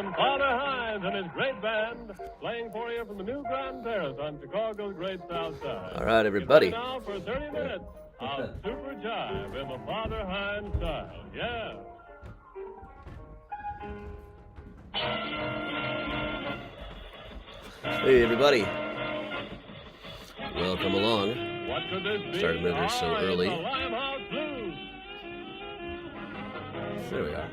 Father Hines and his great band playing for you from the new Grand Terrace on Chicago's Great South Side. All right, everybody. Now for 30 minutes of Super Jive in the Father Hines style. Yeah. Hey, everybody. Welcome along. What could this be? Started a minute or so early. The Limehouse Blues. There we are.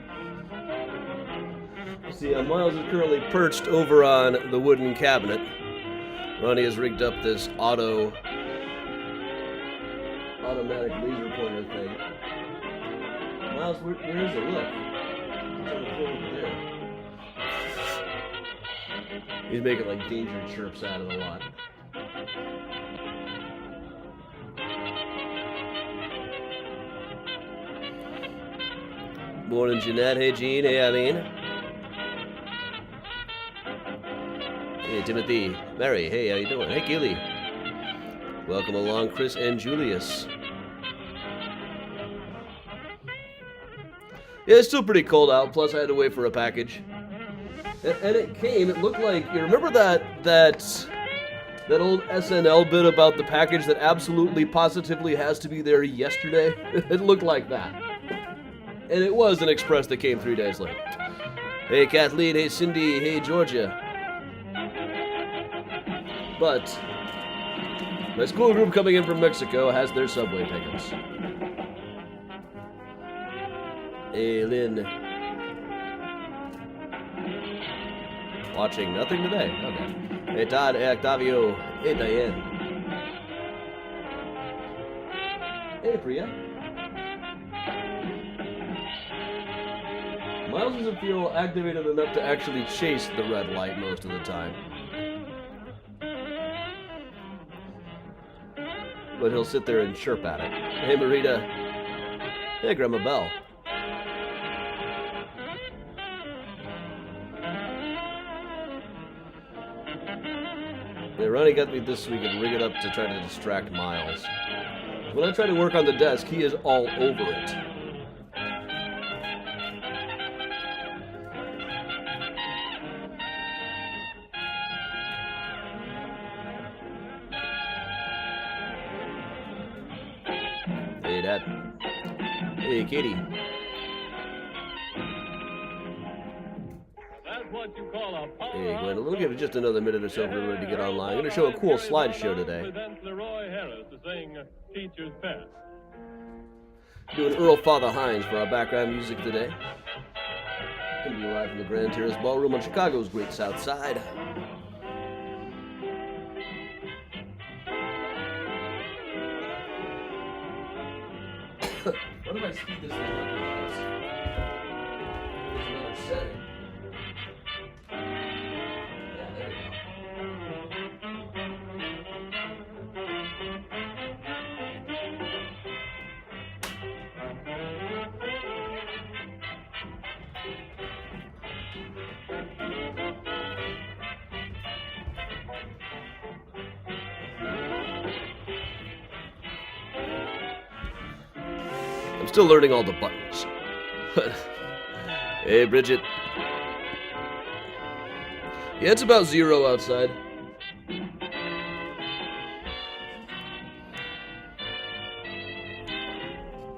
See, Miles is currently perched over on the wooden cabinet. Ronnie has rigged up this automatic laser pointer thing. Miles, where is it? Look. It's on the floor over there. He's making like danger chirps out of the lot. Morning, Jeanette. Hey, Gene. Hey, Eileen. Hey, Timothy. Mary. Hey, how you doing? Hey, Keely. Welcome along, Chris and Julius. Yeah, it's still pretty cold out, plus I had to wait for a package. And it came, it looked like, you remember that old SNL bit about the package that absolutely, positively has to be there yesterday? It looked like that. And it was an express that came 3 days late. Hey, Kathleen. Hey, Cindy. Hey, Georgia. But my school group coming in from Mexico has their subway tickets. Hey, Lynn. Watching nothing today. Okay. Hey, Todd. Hey, Octavio. Hey, Diane. Hey, Priya. Miles doesn't feel activated enough to actually chase the red light most of the time. But he'll sit there and chirp at it. Hey, Marita. Hey, Grandma Bell. Yeah, Ronnie got me this week and rig it up to try to distract Miles. When I try to work on the desk, he is all over it. Hey, Dad. Hey, Katie. That's what you call a power. Hey, Gwendolyn, we'll give it just another minute or so for everybody to get online. I'm going to show a cool slideshow today. Presents Leroy Harris to sing Teacher's Pet. Doing Earl Father Hines for our background music today. Going to be live from the Grand Terrace Ballroom on Chicago's Great South Side. What if I speed this thing up? There's another setting. Yeah, there we I'm still learning all the buttons. Hey, Bridget. Yeah, it's about 0 outside.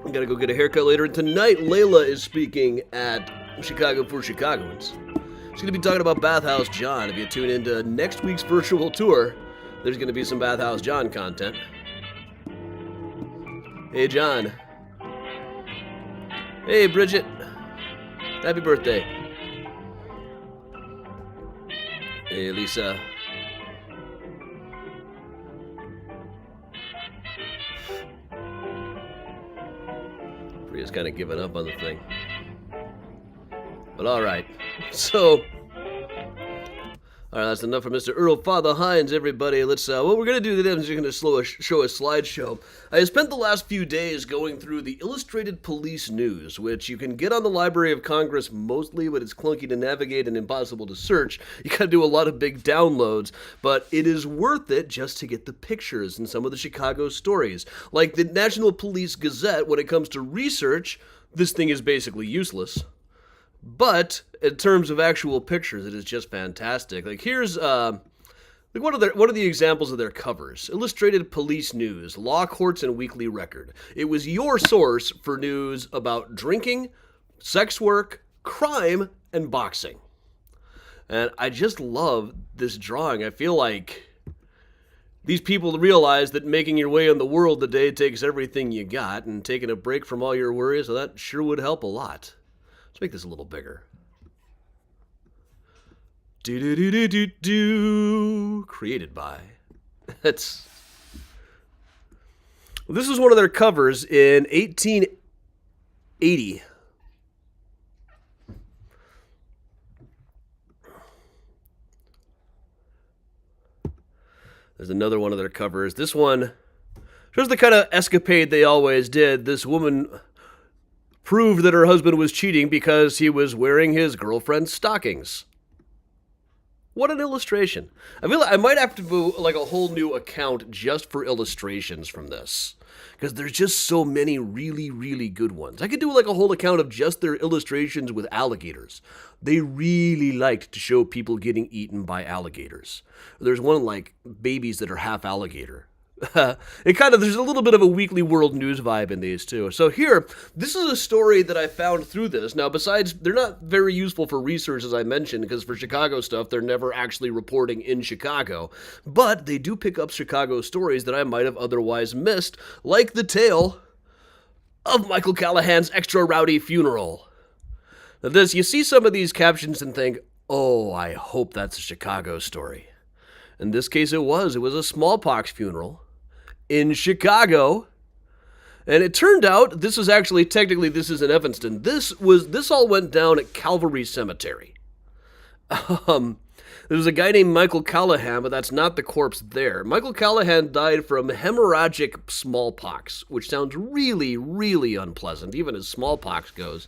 I gotta go get a haircut later. And tonight, Layla is speaking at Chicago for Chicagoans. She's gonna be talking about Bathhouse John. If you tune into next week's virtual tour, there's gonna be some Bathhouse John content. Hey, John. Hey, Bridget. Happy birthday. Hey, Lisa. Priya's kind of giving up on the thing. But all right. So, all right, that's enough for Mr. Earl Father Hines, everybody. Let's, what we're going to do today is we're going to show a slideshow. I spent the last few days going through the Illustrated Police News, which you can get on the Library of Congress mostly, but it's clunky to navigate and impossible to search. You got to do a lot of big downloads, but it is worth it just to get the pictures and some of the Chicago stories. Like the National Police Gazette, when it comes to research, this thing is basically useless. But in terms of actual pictures, it is just fantastic. Like here's like one of the examples of their covers: Illustrated Police News, Law Courts, and Weekly Record. It was your source for news about drinking, sex work, crime, and boxing. And I just love this drawing. I feel like these people realize that making your way in the world today takes everything you got, and taking a break from all your worries, so that sure would help a lot. Let's make this a little bigger. Do. Created by. This was one of their covers in 1880. There's another one of their covers. This one shows the kind of escapade they always did. This woman proved that her husband was cheating because he was wearing his girlfriend's stockings. What an illustration. I feel like I might have to do like a whole new account just for illustrations from this, because there's just so many really, really good ones. I could do like a whole account of just their illustrations with alligators. They really liked to show people getting eaten by alligators. There's one like babies that are half alligator. There's a little bit of a Weekly World News vibe in these too. So here, this is a story that I found through this. Now, besides, they're not very useful for research, as I mentioned, because for Chicago stuff, they're never actually reporting in Chicago. But they do pick up Chicago stories that I might have otherwise missed, like the tale of Michael Callahan's extra rowdy funeral. Now you see some of these captions and think, oh, I hope that's a Chicago story. In this case, it was. It was a smallpox funeral in Chicago. And it turned out, this is in Evanston. This all went down at Calvary Cemetery. There was a guy named Michael Callahan, but that's not the corpse there. Michael Callahan died from hemorrhagic smallpox, which sounds really, really unpleasant, even as smallpox goes.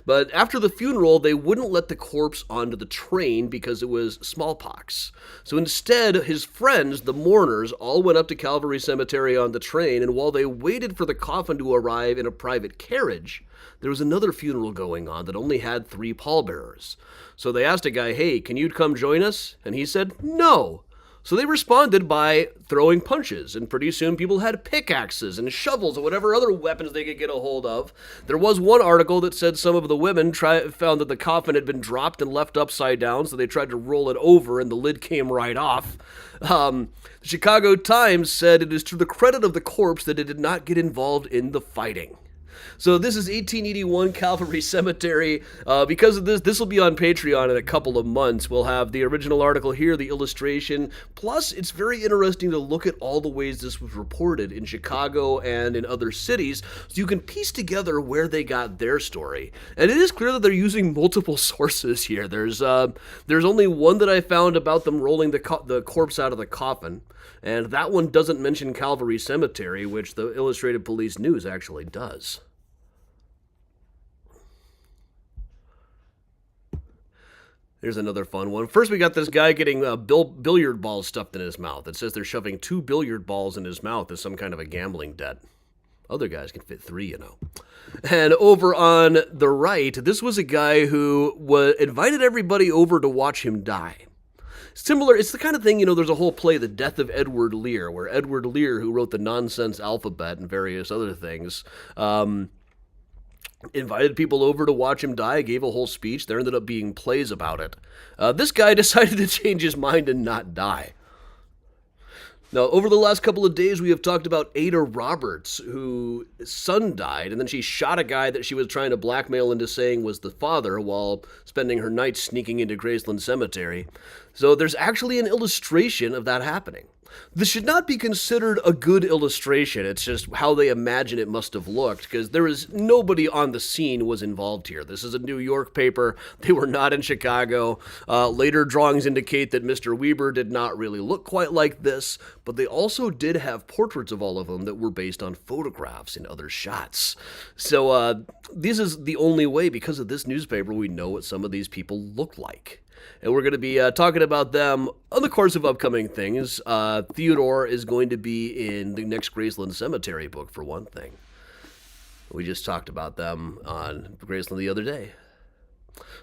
But after the funeral, they wouldn't let the corpse onto the train because it was smallpox. So instead, his friends, the mourners, all went up to Calvary Cemetery on the train, and while they waited for the coffin to arrive in a private carriage, there was another funeral going on that only had 3 pallbearers. So they asked a guy, hey, can you come join us? And he said, no. So they responded by throwing punches, and pretty soon people had pickaxes and shovels or whatever other weapons they could get a hold of. There was one article that said some of the women found that the coffin had been dropped and left upside down, so they tried to roll it over and the lid came right off. The Chicago Times said it is to the credit of the corpse that it did not get involved in the fighting. So this is 1881 Calvary Cemetery. Because of this will be on Patreon in a couple of months. We'll have the original article here, the illustration. Plus, it's very interesting to look at all the ways this was reported in Chicago and in other cities, so you can piece together where they got their story. And it is clear that they're using multiple sources here. There's only one that I found about them rolling the corpse out of the coffin. And that one doesn't mention Calvary Cemetery, which the Illustrated Police News actually does. Here's another fun one. First, we got this guy getting billiard balls stuffed in his mouth. It says they're shoving 2 billiard balls in his mouth as some kind of a gambling debt. Other guys can fit 3, you know. And over on the right, this was a guy who invited everybody over to watch him die. Similar, it's the kind of thing, there's a whole play, The Death of Edward Lear, where Edward Lear, who wrote the Nonsense Alphabet and various other things, invited people over to watch him die, gave a whole speech. There ended up being plays about it. This guy decided to change his mind and not die. Now, over the last couple of days, we have talked about Ada Roberts, whose son died, and then she shot a guy that she was trying to blackmail into saying was the father while spending her night sneaking into Graceland Cemetery. So there's actually an illustration of that happening. This should not be considered a good illustration. It's just how they imagine it must have looked, because there is nobody on the scene was involved here. This is a New York paper. They were not in Chicago. Later drawings indicate that Mr. Weber did not really look quite like this, but they also did have portraits of all of them that were based on photographs and other shots. So this is the only way, because of this newspaper, we know what some of these people look like. And we're going to be talking about them on the course of upcoming things. Theodore is going to be in the next Graceland Cemetery book, for one thing. We just talked about them on Graceland the other day.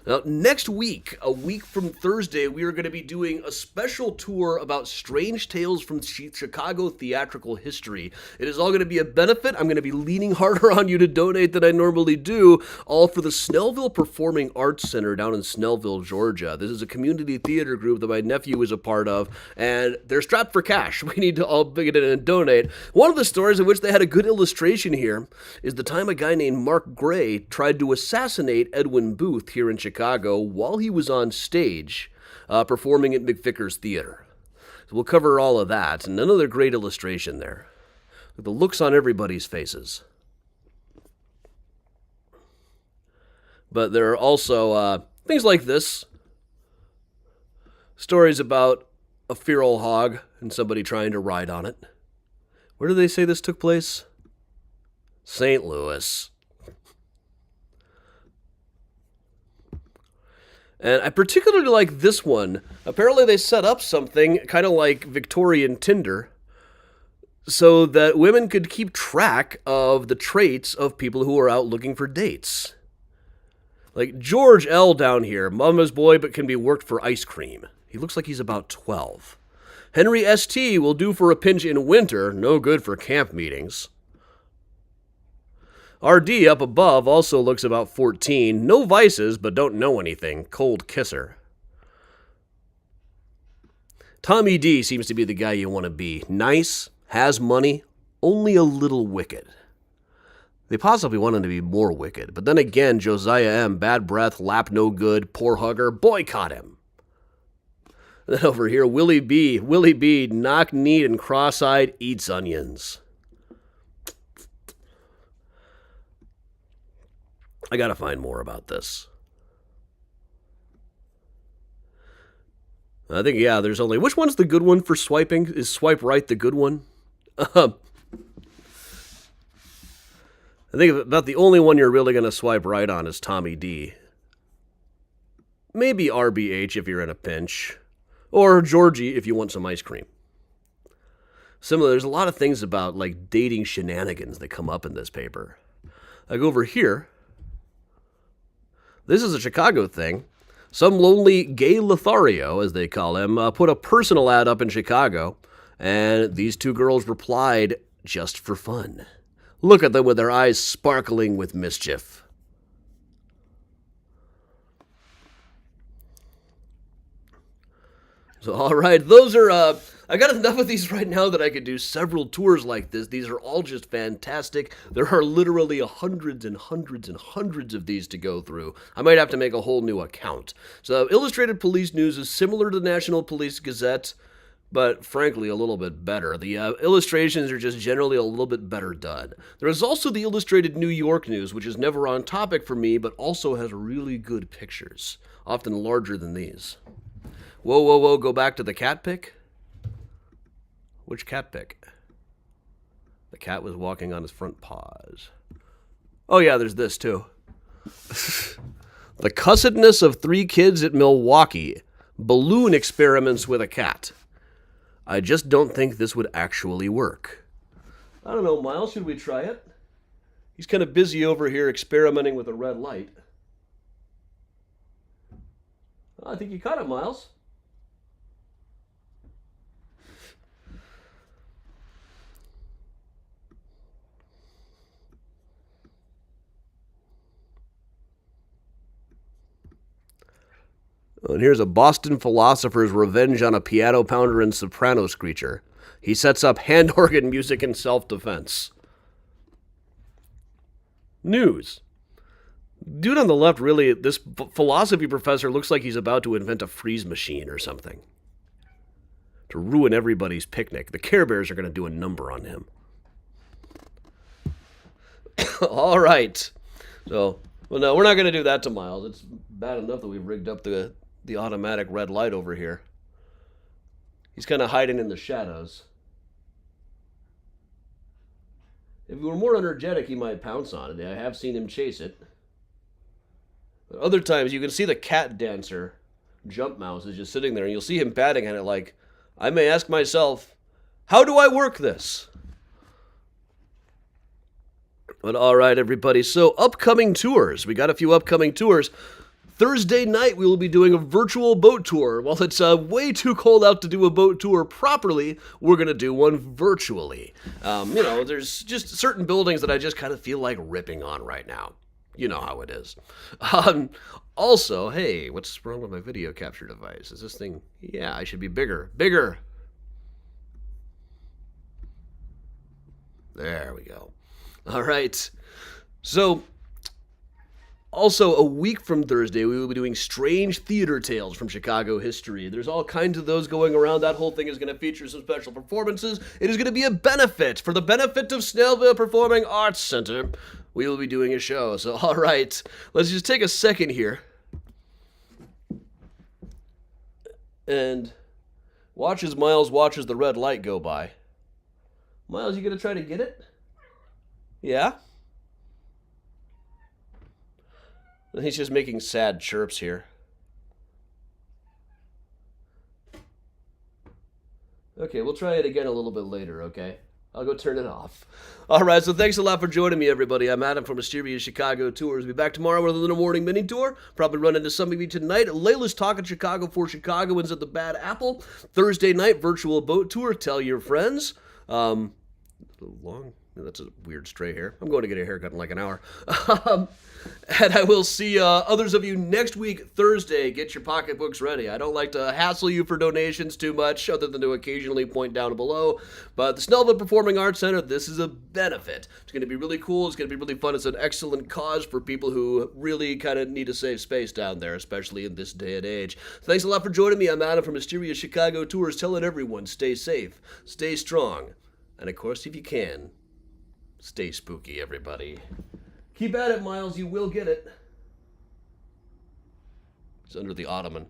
Now, next week, a week from Thursday, we are going to be doing a special tour about strange tales from Chicago theatrical history. It is all going to be a benefit. I'm going to be leaning harder on you to donate than I normally do, all for the Snellville Performing Arts Center down in Snellville, Georgia. This is a community theater group that my nephew is a part of, and they're strapped for cash. We need to all get in and donate. One of the stories in which they had a good illustration here is the time a guy named Mark Gray tried to assassinate Edwin Booth here in Chicago while he was on stage performing at McVickers Theater. So we'll cover all of that, and another great illustration there. The looks on everybody's faces. But there are also things like this. Stories about a feral hog and somebody trying to ride on it. Where do they say this took place? St. Louis. And I particularly like this one. Apparently they set up something kind of like Victorian Tinder so that women could keep track of the traits of people who are out looking for dates. Like George L. down here, mama's boy but can be worked for ice cream. He looks like he's about 12. Henry S.T. will do for a pinch in winter, no good for camp meetings. R.D. up above also looks about 14. No vices, but don't know anything. Cold kisser. Tommy D. seems to be the guy you want to be. Nice, has money, only a little wicked. They possibly want him to be more wicked. But then again, Josiah M., bad breath, lap no good, poor hugger, boycott him. And then over here, Willie B., knock-kneed and cross-eyed, eats onions. I gotta find more about this. I think, yeah, there's only... Which one's the good one for swiping? Is swipe right the good one? I think about the only one you're really going to swipe right on is Tommy D. Maybe RBH if you're in a pinch. Or Georgie if you want some ice cream. Similar, there's a lot of things about, like, dating shenanigans that come up in this paper. I go over here. This is a Chicago thing. Some lonely gay Lothario, as they call him, put a personal ad up in Chicago, and these two girls replied, just for fun. Look at them with their eyes sparkling with mischief. So, all right, those are... I got enough of these right now that I could do several tours like this. These are all just fantastic. There are literally hundreds and hundreds and hundreds of these to go through. I might have to make a whole new account. So Illustrated Police News is similar to the National Police Gazette, but frankly a little bit better. The illustrations are just generally a little bit better done. There is also the Illustrated New York News, which is never on topic for me, but also has really good pictures, often larger than these. Whoa, whoa, whoa, go back to the cat pic? Which cat pic? The cat was walking on his front paws. Oh yeah, there's this too. The cussedness of 3 kids at Milwaukee. Balloon experiments with a cat. I just don't think this would actually work. I don't know, Miles, should we try it? He's kind of busy over here experimenting with a red light. I think you caught it, Miles. And here's a Boston philosopher's revenge on a piano pounder and soprano screecher. He sets up hand organ music in self-defense. News. Dude on the left, really, this philosophy professor looks like he's about to invent a freeze machine or something. To ruin everybody's picnic. The Care Bears are going to do a number on him. All right. So, well, no, we're not going to do that to Miles. It's bad enough that we've rigged up the automatic red light over here. He's kind of hiding in the shadows. If he were more energetic, he might pounce on it. I have seen him chase it. But other times, you can see the cat dancer, Jump Mouse, is just sitting there, and you'll see him batting at it like, I may ask myself, how do I work this? But all right, everybody. So upcoming tours. We got a few upcoming tours. Thursday night, we will be doing a virtual boat tour. While it's way too cold out to do a boat tour properly, we're going to do one virtually. There's just certain buildings that I just kind of feel like ripping on right now. You know how it is. Also, hey, what's wrong with my video capture device? Is this thing... Yeah, I should be bigger. Bigger! There we go. All right. So, also, a week from Thursday, we will be doing Strange Theater Tales from Chicago history. There's all kinds of those going around. That whole thing is going to feature some special performances. It is going to be a benefit. For the benefit of Snellville Performing Arts Center, we will be doing a show. So, all right, let's just take a second here and watch as Miles watches the red light go by. Miles, you going to try to get it? Yeah? He's just making sad chirps here. Okay, we'll try it again a little bit later, okay? I'll go turn it off. All right, so thanks a lot for joining me, everybody. I'm Adam from Mysterious Chicago Tours. We'll be back tomorrow with a little morning mini tour. Probably run into some of you tonight. Layla's Talking Chicago for Chicagoans at the Bad Apple. Thursday night, virtual boat tour. Tell your friends. A little long. That's a weird stray hair. I'm going to get a haircut in like an hour. And I will see others of you next week, Thursday. Get your pocketbooks ready. I don't like to hassle you for donations too much, other than to occasionally point down below. But the Snellville Performing Arts Center, this is a benefit. It's going to be really cool. It's going to be really fun. It's an excellent cause for people who really kind of need a safe space down there, especially in this day and age. Thanks a lot for joining me. I'm Adam from Mysterious Chicago Tours, telling everyone, stay safe, stay strong, and of course, if you can, stay spooky, everybody. Keep at it, Miles. You will get it. It's under the ottoman.